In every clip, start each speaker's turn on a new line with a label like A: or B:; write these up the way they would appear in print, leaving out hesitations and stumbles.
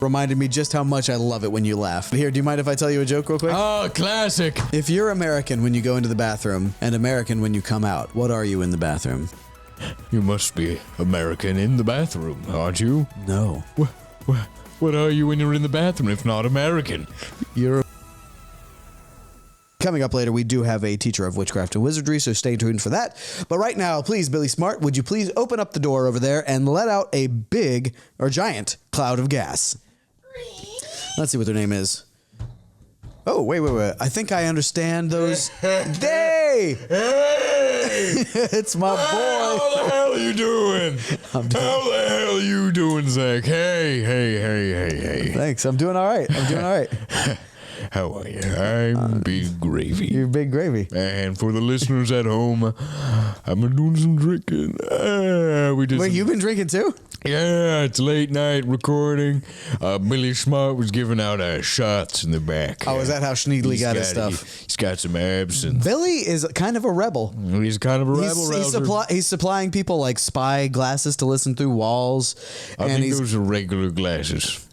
A: reminded me just how much I love it when you laugh. Here, do you mind if I tell you a joke real quick?
B: Oh, classic.
A: If you're American when you go into the bathroom and American when you come out, what are you in the bathroom?
B: You must be American in the bathroom, aren't you?
A: No.
B: What are you when you're in the bathroom if not American?
A: You're... Coming up later, we do have a teacher of witchcraft and wizardry, so stay tuned for that. But right now, please, Billy Smart, would you please open up the door over there and let out a big or giant cloud of gas? Let's see what their name is. Oh, wait. I think I understand those. Hey! It's my boy.
B: How the hell are you doing? How the hell are you doing, Zach? Hey.
A: Thanks. I'm doing all right.
B: How are you? I'm Big Gravy.
A: You're Big Gravy.
B: And for the listeners at home, I've been doing some drinking.
A: Wait, you've been drinking too?
B: Yeah, it's late night recording. Billy Smart was giving out shots in the back.
A: Oh, is that how Schneedly got his stuff?
B: He's got some absinthe.
A: Billy is kind of a rebel.
B: He's kind of a rebel.
A: He's supplying people like spy glasses to listen through walls.
B: I think those are regular glasses.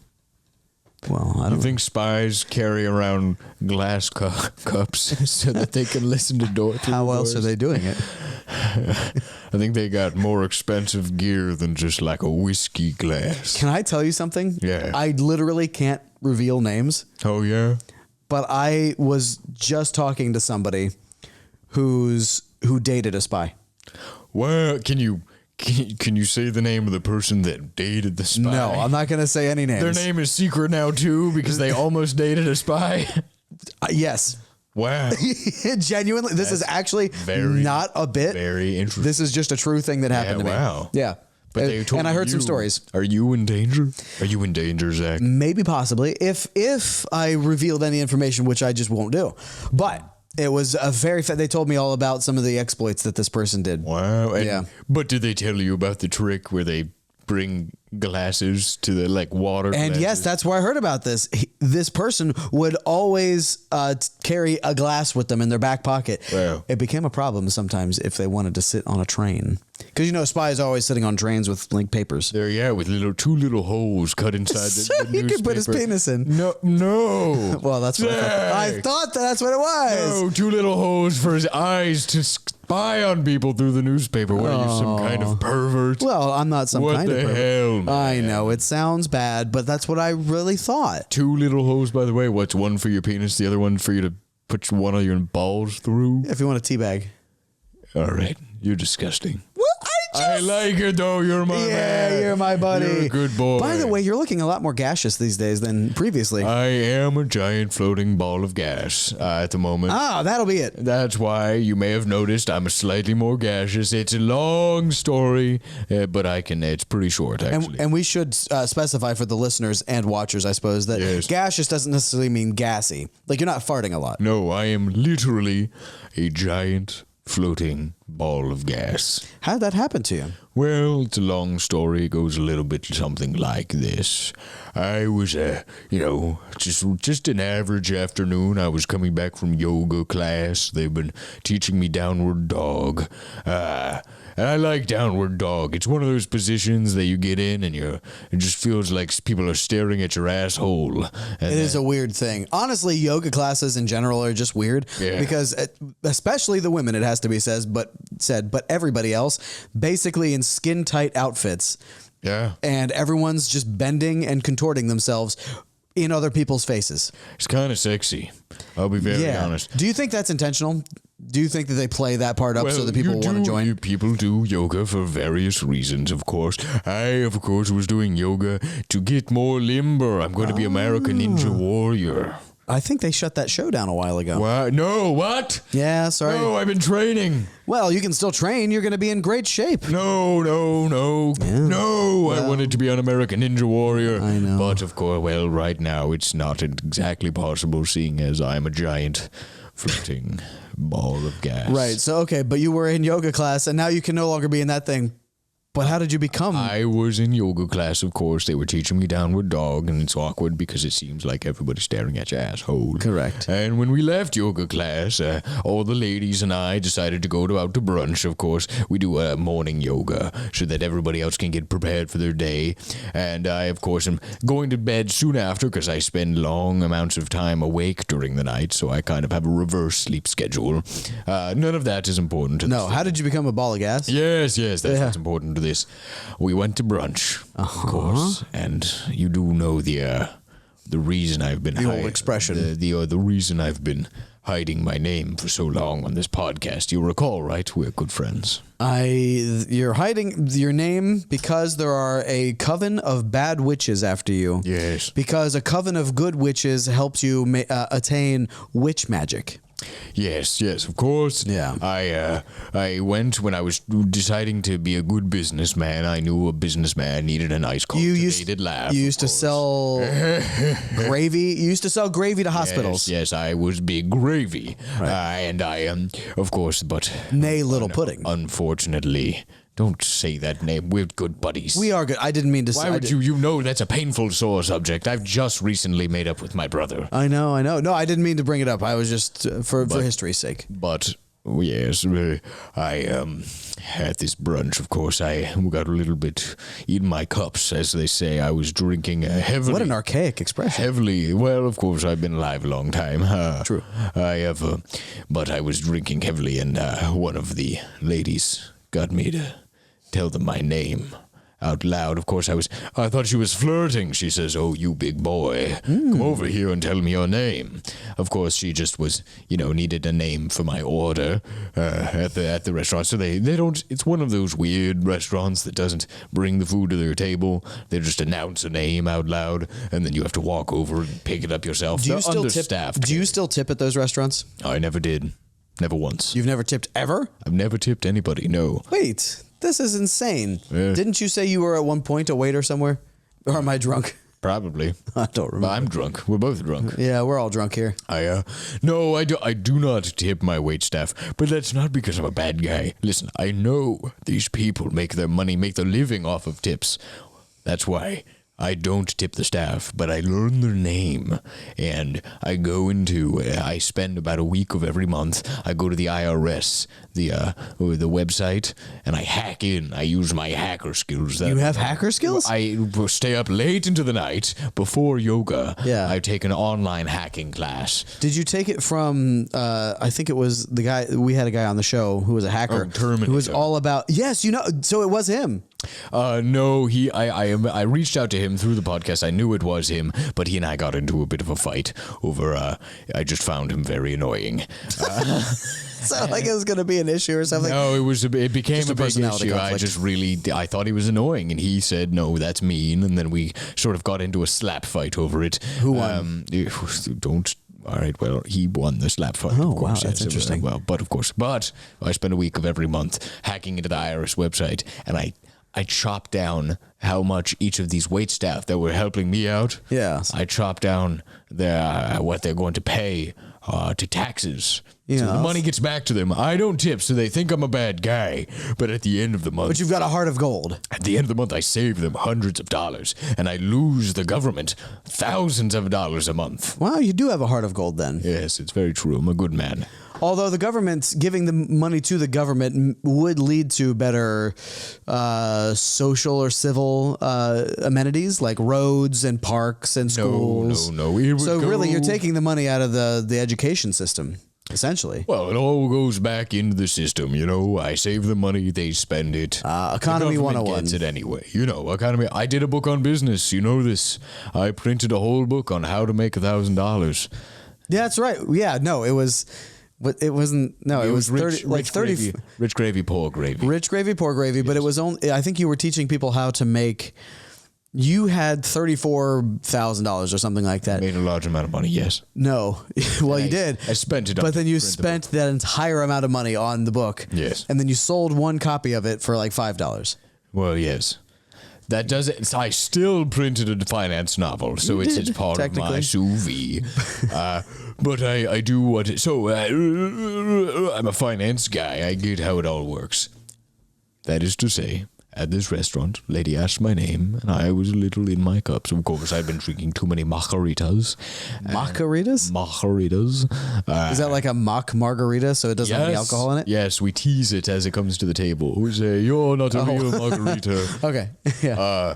A: Well, I don't
B: think spies carry around glass cups so that they can listen to doors.
A: How else are they doing it?
B: I think they got more expensive gear than just like a whiskey glass.
A: Can I tell you something?
B: Yeah.
A: I literally can't reveal names.
B: Oh, yeah?
A: But I was just talking to somebody who dated a spy.
B: Well, Can you say the name of the person that dated the spy?
A: No, I'm not going to say any names.
B: Their name is secret now, too, because they almost dated a spy?
A: Yes.
B: Wow.
A: Genuinely, this is actually not a bit.
B: Very interesting.
A: This is just a true thing that happened to me.
B: Wow.
A: Yeah.
B: But they told
A: and I heard some stories.
B: Are you in danger? Are you in danger, Zach?
A: Maybe, possibly, if I revealed any information, which I just won't do. But it was they told me all about some of the exploits that this person did.
B: Wow. But did they tell you about the trick where they bring glasses to the water
A: and
B: glasses?
A: Yes, that's where I heard about this. This person would always carry a glass with them in their back pocket.
B: Wow.
A: It became a problem sometimes if they wanted to sit on a train, because spies are always sitting on trains with blank papers.
B: There, with two little holes cut inside
A: so
B: the
A: he
B: newspaper.
A: could put his penis in.
B: No.
A: Well, that's what I thought that's what it was.
B: No, two little holes for his eyes to spy on people through the newspaper. What are you, some kind of pervert?
A: Well, I'm not some kind of pervert.
B: What the hell, man?
A: I know, it sounds bad, but that's what I really thought.
B: Two little holes, by the way. What's one for your penis, the other one for you to put one of your balls through?
A: If you want a teabag.
B: All right. You're disgusting.
A: What?
B: I like it, though. You're my man.
A: Yeah, you're my buddy.
B: You're a good boy.
A: By the way, you're looking a lot more gaseous these days than previously.
B: I am a giant floating ball of gas at the moment.
A: Ah, that'll be it.
B: That's why you may have noticed I'm slightly more gaseous. It's a long story, but it's pretty short, actually.
A: And we should specify for the listeners and watchers, I suppose, that gaseous doesn't necessarily mean gassy. Like, you're not farting a lot.
B: No, I am literally a giant floating ball of gas.
A: How did that happen to you?
B: Well, it's a long story. It goes a little bit something like this. I was, just an average afternoon. I was coming back from yoga class. They've been teaching me downward dog. And I like downward dog. It's one of those positions that you get in and it just feels like people are staring at your asshole. And
A: it is a weird thing. Honestly, yoga classes in general are just weird because especially the women, it has to be said, but everybody else basically in skin tight outfits.
B: Yeah.
A: And everyone's just bending and contorting themselves in other people's faces.
B: It's kind of sexy. I'll be very honest.
A: Do you think that's intentional? Do you think that they play that part up so that people want to join?
B: People do yoga for various reasons, of course. I, of course, was doing yoga to get more limber. I'm going to be American Ninja Warrior.
A: I think they shut that show down a while ago.
B: What? No, what?
A: Yeah, sorry.
B: No, I've been training.
A: Well, you can still train. You're going to be in great shape.
B: No.
A: Yeah.
B: No, well, I wanted to be an American Ninja Warrior.
A: I know.
B: But, of course, right now it's not exactly possible, seeing as I'm a giant floating ball of gas.
A: Right. So, okay, but you were in yoga class, and now you can no longer be in that thing. But how did you become?
B: I was in yoga class, of course. They were teaching me downward dog, and it's awkward because it seems like everybody's staring at your asshole.
A: Correct.
B: And when we left yoga class, all the ladies and I decided to go out to brunch, of course. We do morning yoga so that everybody else can get prepared for their day. And I, of course, am going to bed soon after because I spend long amounts of time awake during the night, so I kind of have a reverse sleep schedule. None of that is important to
A: No, how did you become a ball of gas?
B: Yes, that's what's important to this. We went to brunch, of course, and you do know the reason I've been
A: the old expression.
B: The reason I've been hiding my name for so long on this podcast. You recall, right? We're good friends.
A: You're hiding your name because there are a coven of bad witches after you.
B: Yes.
A: Because a coven of good witches helps you attain witch magic.
B: Yes, of course.
A: Yeah.
B: I went when I was deciding to be a good businessman. I knew a businessman needed a nice cultivated laugh.
A: You used to sell gravy. You used to sell gravy to hospitals.
B: Yes, I was big gravy. Right. And I am, of course, but...
A: Nay, little pudding.
B: Unfortunately... Don't say that name. We're good buddies.
A: We are good. I didn't mean to say.
B: Why would you? You know that's a painful, sore subject. I've just recently made up with my brother.
A: I know. No, I didn't mean to bring it up. I was just for history's sake.
B: But yes, I at this brunch, of course, I got a little bit in my cups, as they say. I was drinking heavily.
A: What an archaic expression.
B: Heavily. Well, of course, I've been alive a long time.
A: True.
B: I have, but I was drinking heavily, and one of the ladies got me to tell them my name out loud. Of course, I thought she was flirting. She says, "Oh, you big boy, come over here and tell me your name." Of course, she just was, needed a name for my order at the restaurant. So they don't. It's one of those weird restaurants that doesn't bring the food to their table. They just announce a name out loud, and then you have to walk over and pick it up yourself.
A: Do you still tip at those restaurants?
B: I never did. Never once.
A: You've never tipped ever?
B: I've never tipped anybody, no.
A: Wait, this is insane.
B: Yeah.
A: Didn't you say you were at one point a waiter somewhere? Or am I drunk?
B: Probably.
A: I don't remember.
B: I'm drunk. We're both drunk.
A: Yeah, we're all drunk here.
B: No, I do not tip my waitstaff, but that's not because I'm a bad guy. Listen, I know these people make their living off of tips. That's why I don't tip the staff, but I learn their name, and I spend about a week of every month. I go to the IRS, the website, and I hack in. I use my hacker skills.
A: You have hacker skills?
B: I stay up late into the night before yoga.
A: Yeah.
B: I take an online hacking class.
A: Did you take it from, I think it was the guy, we had a guy on the show who was a hacker.
B: Terminator.
A: Who was all about, yes, so it was him.
B: No, I reached out to him through the podcast. I knew it was him, but he and I got into a bit of a fight over, I just found him very annoying.
A: Sounded like it was going to be an issue or something.
B: No, it became a big issue.
A: Conflict.
B: I thought he was annoying, and he said, "No, that's mean." And then we sort of got into a slap fight over it.
A: Who won?
B: All right, well, he won the slap fight.
A: Oh,
B: of course,
A: wow, that's interesting.
B: But I spend a week of every month hacking into the IRS website, and I chopped down how much each of these waitstaff that were helping me out.
A: Yeah.
B: I chopped down what they're going to pay to taxes.
A: Yeah.
B: So the money gets back to them. I don't tip, so they think I'm a bad guy. But at the end of the month...
A: But you've got a heart of gold.
B: At the end of the month, I save them hundreds of dollars, and I lose the government thousands of dollars a month.
A: Wow, you do have a heart of gold then.
B: Yes, it's very true. I'm a good man.
A: Although the government, giving the money to the government would lead to better social or civil amenities like roads and parks and schools.
B: No.
A: Really, you're taking the money out of the education system, essentially.
B: Well, it all goes back into the system, I save the money, they spend it.
A: Economy
B: the
A: 101.
B: Gets it anyway. Economy. I did a book on business. You know this. I printed a whole book on how to make $1,000.
A: Yeah, that's right. Yeah, no, it was... But it wasn't. No, it was 30, like 30.
B: Gravy, rich gravy, poor gravy.
A: Rich gravy, poor gravy. Yes. But it was only. I think you were teaching people how to make. You had $34,000 or something like that.
B: I made a large amount of money. Yes.
A: No, well, you did.
B: I spent it.
A: But then you spent that entire amount of money on the book.
B: Yes.
A: And then you sold one copy of it for like $5.
B: Well, yes. That does it. I still printed a finance novel, so it's part of my sous vide. But I do what... So, I'm a finance guy. I get how it all works. That is to say, At this restaurant, lady asked my name, and I was a little in my cups. Of course, I'd been drinking too many margaritas.
A: Margaritas?
B: Margaritas.
A: Is that like a mock margarita, so it doesn't have any alcohol in it?
B: Yes, we tease it as it comes to the table. We say, you're not a real margarita.
A: Okay. Yeah.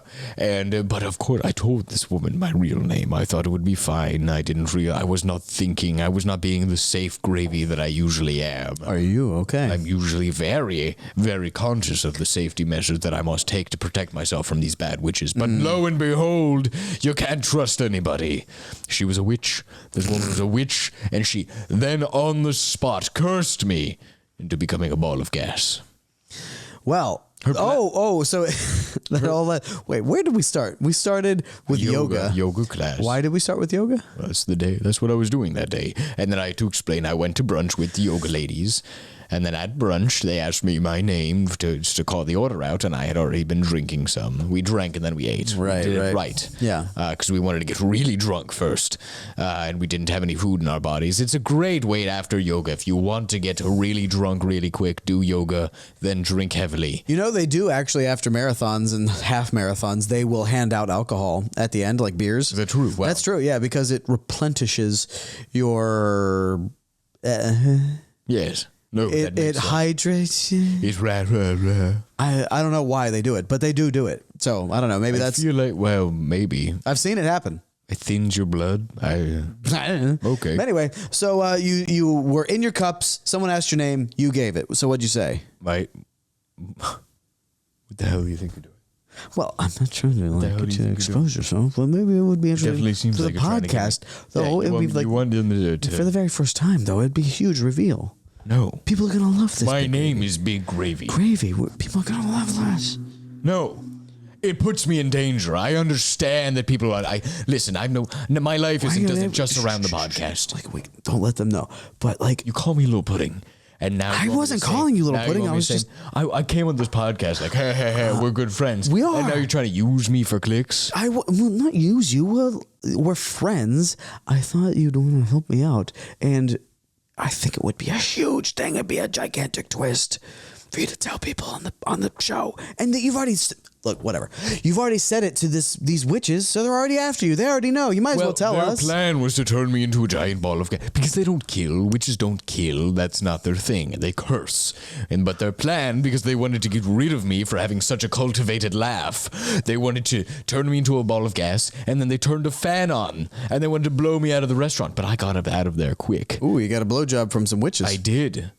B: But of course, I told this woman my real name. I thought it would be fine. I was not thinking. I was not being the safe gravy that I usually am.
A: Are you okay?
B: I'm usually very, very conscious of the safety measures that I must take to protect myself from these bad witches. But lo and behold, you can't trust anybody. She was a witch. This woman was a witch, and she then on the spot cursed me into becoming a ball of gas.
A: Well, so wait, where did we start? We started with yoga.
B: Yoga class.
A: Why did we start with yoga?
B: That's the day. That's what I was doing that day. And then I had to explain, I went to brunch with the yoga ladies. And then at brunch, they asked me my name to call the order out, and I had already been drinking some. We drank and then we ate.
A: Right,
B: we did it
A: right.
B: right.
A: Yeah.
B: Because we wanted to get really drunk first, and we didn't have any food in our bodies. It's a great way after yoga. If you want to get really drunk really quick, do yoga, then drink heavily.
A: You know, they do actually after marathons and half marathons, they will hand out alcohol at the end, like beers.
B: Is that true? Wow.
A: That's true, yeah, because it replenishes your...
B: Yes. No,
A: it hydrates you.
B: It's right.
A: I don't know why they do it, but they do it. So I don't know. Maybe
B: I feel like, well, maybe.
A: I've seen it happen.
B: It thins your blood. I don't know. Okay.
A: But anyway, so you were in your cups. Someone asked your name. You gave it. So what'd you say?
B: What the hell do you think you're doing?
A: Well, I'm not trying to get you expose yourself, but maybe it would be interesting
B: Definitely seems
A: for
B: like
A: the
B: you're trying to get
A: podcast. Though it would be like for the very first time, though it'd be a huge reveal.
B: No.
A: People are gonna love this.
B: My name is Big Gravy.
A: Gravy. People are gonna love this.
B: No. It puts me in danger. I understand that people are. Listen. I know my life doesn't just surround the podcast.
A: Like, wait, don't let them know. But like,
B: you call me Little Pudding, and now
A: I wasn't calling you Little Pudding. I was just.
B: I came on this podcast like, hey, we're good friends.
A: We are.
B: And now you're trying to use me for clicks.
A: Well, not use you. We're friends. I thought you'd want to help me out, and I think it would be a huge thing. It'd be a gigantic twist for you to tell people on the show, and that you've already look, whatever. You've already said it to these witches, so they're already after you. They already know. You might as well tell us.
B: Their plan was to turn me into a giant ball of gas because they don't kill. Witches don't kill. That's not their thing. They curse. But their plan, because they wanted to get rid of me for having such a cultivated laugh, they wanted to turn me into a ball of gas, and then they turned a fan on, and they wanted to blow me out of the restaurant. But I got out of there quick.
A: Ooh, you got a blowjob from some witches.
B: I did.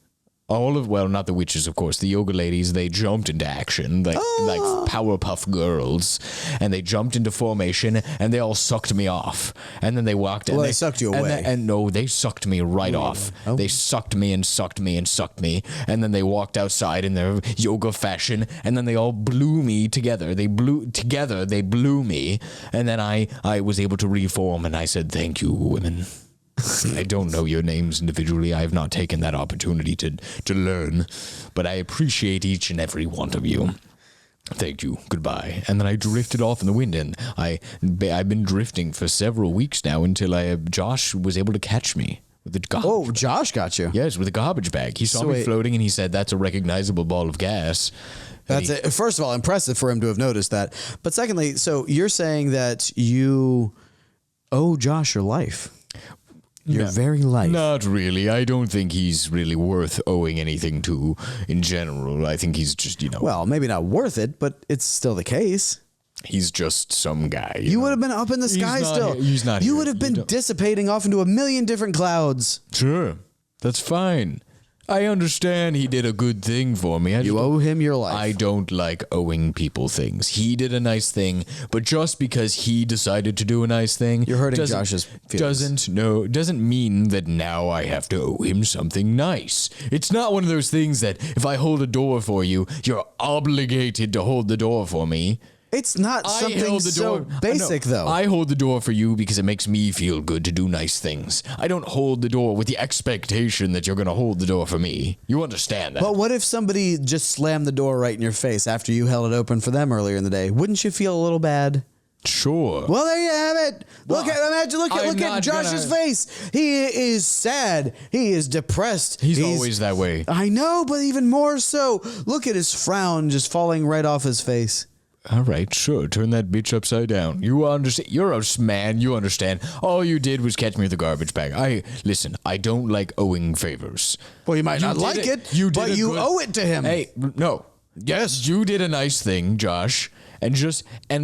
B: Not the witches, of course. The yoga ladies, they jumped into action, like Powerpuff Girls, and they jumped into formation, and they all sucked me off. And then they walked in.
A: Well, they sucked you away.
B: And no, they sucked me right off.
A: Oh.
B: They sucked me and sucked me and sucked me. And then they walked outside in their yoga fashion, and then they all blew me together. They blew me. And then I was able to reform, and I said, thank you, women. I don't know your names individually. I have not taken that opportunity to learn, but I appreciate each and every one of you. Thank you. Goodbye. And then I drifted off in the wind, and I've been drifting for several weeks now until Josh was able to catch me with the garbage.
A: Oh, Josh got you.
B: Yes, with a garbage bag. He saw me floating, and he said, "That's a recognizable ball of gas."
A: That's it. First of all, impressive for him to have noticed that. But secondly, so you're saying that you owe Josh your life. Your very life.
B: Not really. I don't think he's really worth owing anything to in general. I think he's just,
A: Well, maybe not worth it, but it's still the case.
B: He's just some guy.
A: You would have been up in the sky still.
B: He's not.
A: You would have been dissipating off into a million different clouds.
B: Sure. That's fine. I understand he did a good thing for me.
A: You owe him your life.
B: I don't like owing people things. He did a nice thing, but just because he decided to do a nice thing,
A: you're hurting Josh's feelings.
B: Doesn't mean that now I have to owe him something nice. It's not one of those things that if I hold a door for you, you're obligated to hold the door for me.
A: It's not something so basic, though.
B: I hold the door for you because it makes me feel good to do nice things. I don't hold the door with the expectation that you're going to hold the door for me. You understand that?
A: But what if somebody just slammed the door right in your face after you held it open for them earlier in the day? Wouldn't you feel a little bad?
B: Sure.
A: Well, there you have it. Look
B: I'm
A: at
B: not
A: Josh's
B: gonna-
A: face. He is sad. He is depressed.
B: He's always that way.
A: I know, but even more so. Look at his frown just falling right off his face.
B: All right, sure. Turn that bitch upside down. You understand? You're a man. You understand. All you did was catch me with a garbage bag. Listen. I don't like owing favors.
A: Well, you might not
B: did
A: like
B: it.
A: it,
B: You did
A: but
B: a
A: you
B: good-
A: owe it to him.
B: Hey, no. Yes, you did a nice thing, Josh. And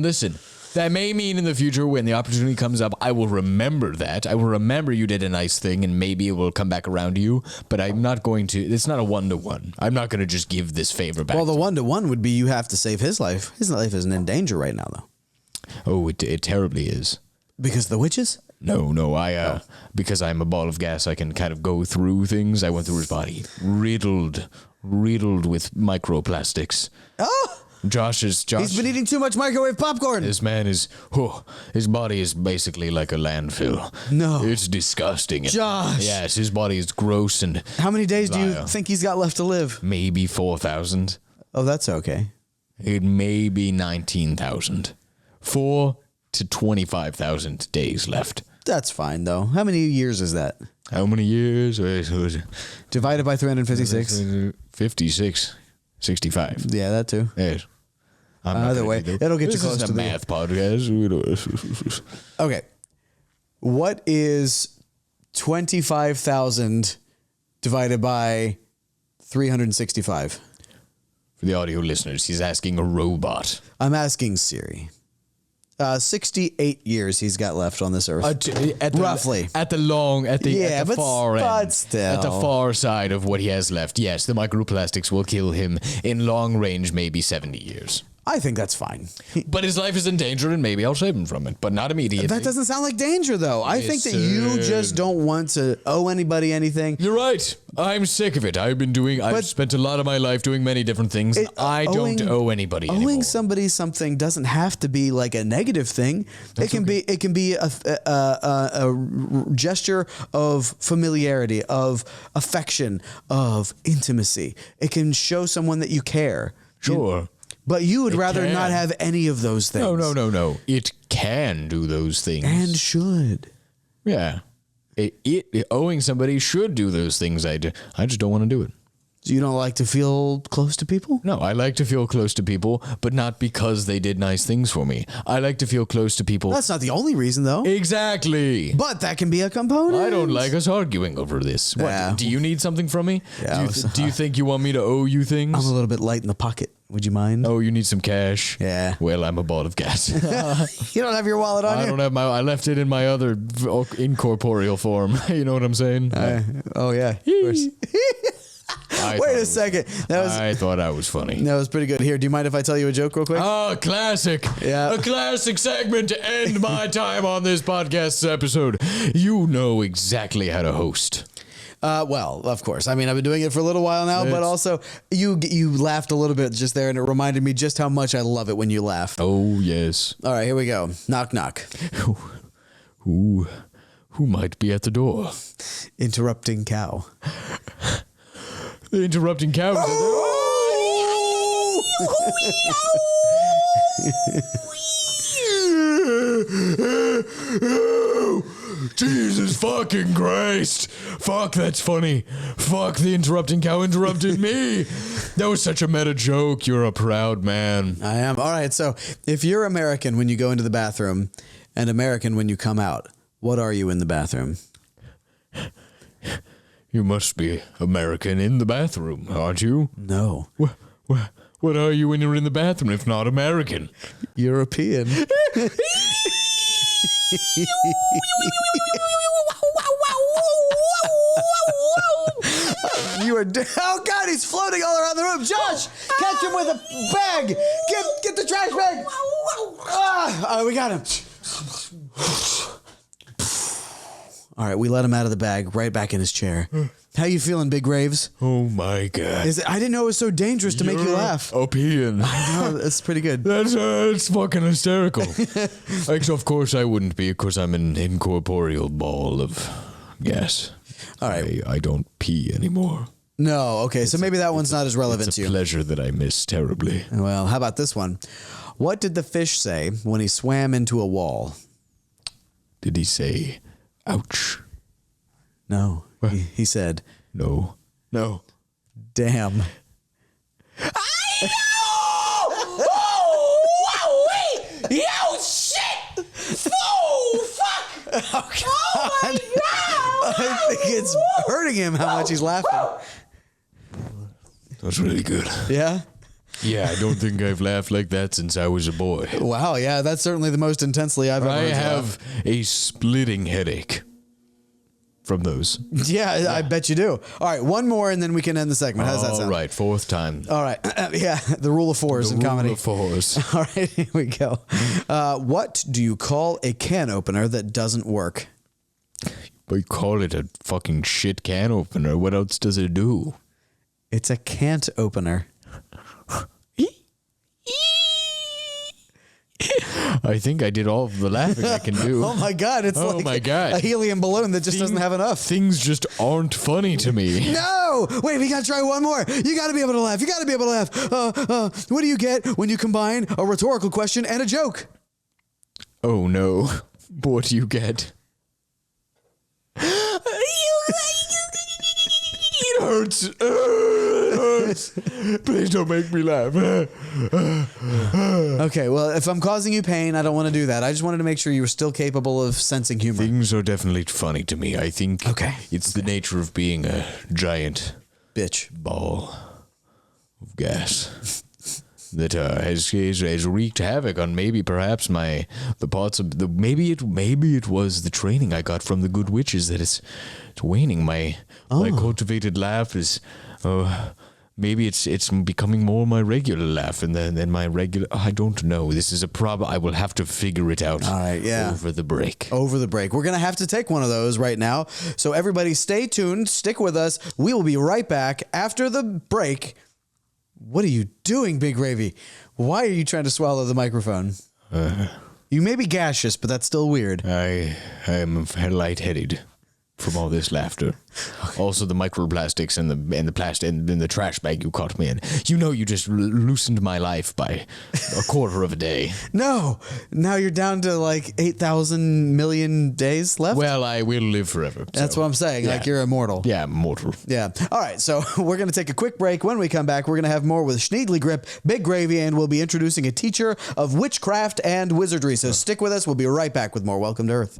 B: listen. That may mean in the future when the opportunity comes up, I will remember that. I will remember you did a nice thing and maybe it will come back around to you. But I'm not going to, it's not a 1-to-1. I'm not going to just give this favor back.
A: Well, the 1-to-1 would be you have to save his life. His life isn't in danger right now, though.
B: Oh, it terribly is.
A: Because of the witches?
B: No, because I'm a ball of gas, I can kind of go through things. I went through his body, riddled with microplastics.
A: Oh!
B: Josh.
A: He's been eating too much microwave popcorn.
B: This man is, his body is basically like a landfill.
A: No.
B: It's disgusting.
A: Josh.
B: Yes, his body is gross and
A: How many days do you
B: vile.
A: think he's got left to live?
B: Maybe 4,000.
A: Oh, that's okay.
B: It may be 19,000. 4 to 25,000 days left.
A: That's fine, though. How many years is that?
B: How many years?
A: Divided by 356?
B: 56. 65.
A: Yeah, that too.
B: Yes. I'm not
A: Either
B: gonna
A: way,
B: do that.
A: it'll get you
B: This
A: close
B: isn't
A: to
B: a
A: the
B: math podcast.
A: Okay. What is 25,000 divided by 365?
B: For the audio listeners, he's asking a robot.
A: I'm asking Siri. 68 years he's got left on this earth. Roughly.
B: At the far end.
A: But still.
B: At the far side of what he has left. Yes, the microplastics will kill him in long range, maybe 70 years.
A: I think that's fine.
B: But his life is in danger and maybe I'll save him from it, but not immediately.
A: That doesn't sound like danger, though. I think that you just don't want to owe anybody anything.
B: You're right. I'm sick of it. I've spent a lot of my life doing many different things. I don't owe anybody anymore.
A: Owing somebody something doesn't have to be like a negative thing. It can be a gesture of familiarity, of affection, of intimacy. It can show someone that you care.
B: Sure.
A: But you would rather
B: can.
A: not have any of those things.
B: No. It can do those things.
A: And should.
B: Yeah. Owing somebody should do those things. I just don't want to do it.
A: So you don't like to feel close to people?
B: No, I like to feel close to people, but not because they did nice things for me. I like to feel close to people.
A: That's not the only reason, though.
B: Exactly.
A: But that can be a component.
B: I don't like us arguing over this. What,
A: Yeah.
B: do you need something from me?
A: Yeah,
B: Do you think you want me to owe you things?
A: I'm a little bit light in the pocket. Would you mind?
B: Oh, you need some cash?
A: Yeah.
B: Well, I'm a ball of gas.
A: You don't have your wallet on you?
B: I don't have I left it in my other incorporeal form. You know what I'm saying?
A: Oh, yeah. Of course. Wait a second.
B: I thought I was funny.
A: That was pretty good. Here, do you mind if I tell you a joke real quick?
B: Oh, classic.
A: Yeah.
B: A classic segment to end my time on this podcast episode. You know exactly how to host.
A: Well, of course. I mean, I've been doing it for a little while now, but also you laughed a little bit just there, and it reminded me just how much I love it when you laugh.
B: Oh, yes.
A: All right, here we go. Knock, knock.
B: Who might be at the door?
A: Interrupting cow.
B: The interrupting cow. Jesus fucking Christ. Fuck, that's funny. Fuck, the interrupting cow interrupted me. That was such a meta joke. You're a proud man.
A: I am. All right, so if you're American when you go into the bathroom and American when you come out, what are you in the bathroom?
B: You must be American in the bathroom, aren't you?
A: No.
B: What are you when you're in the bathroom if not American?
A: European. You are. Oh God, he's floating all around the room. Josh, catch him with a bag. Get the trash bag. All right, we got him. All right, we let him out of the bag, right back in his chair. How you feeling, Big Raves?
B: Oh my God.
A: I didn't know it was so dangerous to make you laugh.
B: European.
A: No, that's pretty good.
B: That's fucking hysterical. Like, of course I wouldn't be, because I'm an incorporeal ball of gas.
A: All right.
B: I don't pee anymore.
A: No. Okay. So maybe that one's not as relevant
B: It's
A: to
B: a
A: you.
B: pleasure that I miss terribly.
A: Well, how about this one? What did the fish say when he swam into a wall?
B: Did he say, ouch?
A: No. He said,
B: No. No.
A: damn.
B: Yo, shit! Oh, fuck!
A: Oh my God. I think it's hurting him how much he's laughing.
B: That was really good.
A: Yeah?
B: Yeah, I don't think I've laughed like that since I was a boy.
A: Wow. Yeah, that's certainly the most intensely I've ever
B: I
A: heard you
B: have
A: laugh.
B: a splitting headache from those.
A: Yeah, I bet you do. All right, one more and then we can end the segment. How does that sound?
B: All right, fourth time.
A: All right. Yeah, the rule of fours in comedy.
B: Rule of fours.
A: All right, here we go. What do you call a can opener that doesn't work?
B: We call it a fucking shit can opener. What else does it do?
A: It's a can't opener.
B: I think I did all of the laughing I can do.
A: Oh my God, it's
B: Oh
A: like
B: my God.
A: a helium balloon that just doesn't have enough.
B: Things just aren't funny to me.
A: No! Wait, we gotta try one more. You gotta be able to laugh. You gotta be able to laugh. What do you get when you combine a rhetorical question and a joke?
B: Oh no. What do you get? It hurts. It hurts. Please don't make me laugh.
A: Okay, well, if I'm causing you pain, I don't want to do that. I just wanted to make sure you were still capable of sensing humor.
B: Things are definitely funny to me. I think
A: Okay.
B: it's the nature of being a giant
A: Bitch.
B: ball of gas that has wreaked havoc on perhaps the parts of the maybe it was the training I got from the good witches that it's waning. My cultivated laugh is maybe it's becoming more my regular laugh and then my regular. I don't know. This is a problem. I will have to figure it out.
A: All right, yeah.
B: Over the break.
A: Over the break. We're going to have to take one of those right now. So everybody stay tuned. Stick with us. We will be right back after the break. What are you doing, Big Gravy? Why are you trying to swallow the microphone? You may be gaseous, but that's still weird.
B: I am lightheaded from all this laughter. Also, the microplastics and the plastic and then the trash bag you caught me in. You know, you just loosened my life by a quarter of a day.
A: No. Now you're down to like 8,000 million days left.
B: Well, I will live forever.
A: That's
B: so,
A: what I'm saying.
B: yeah.
A: Like you're immortal.
B: Yeah, I'm mortal.
A: Yeah. All right. So we're going to take a quick break. When we come back, we're going to have more with Schneedly Grip, Big Gravy, and we'll be introducing a teacher of witchcraft and wizardry. So stick with us. We'll be right back with more Welcome to Earth.